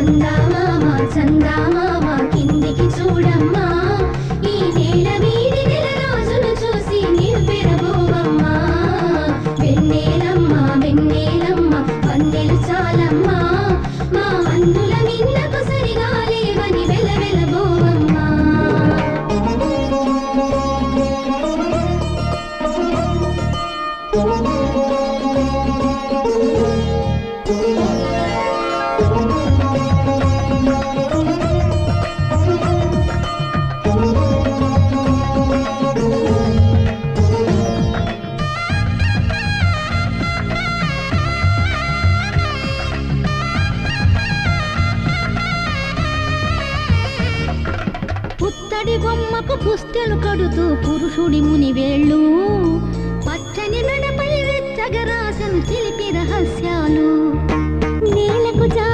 చందామామ చందామామ కిందికి చూడమ్మా, ఈ నేల వీడి నెల రోజులు చూసి నివ్వెరబోవమ్మా. వెన్నెలమ్మ వెన్నెలమ్మ వన్నెలు చాలమ్మా, మా అందుల మిన్నకు సరిగా లేవని వెలవెలబోవమ్మా. పుత్తడి బొమ్మకు పుస్తెలు కడుతూ పురుషుడి ముని వేళ్ళు, పచ్చని మెడపై వెచ్చగరాసను చిలిపి రహస్యాలు.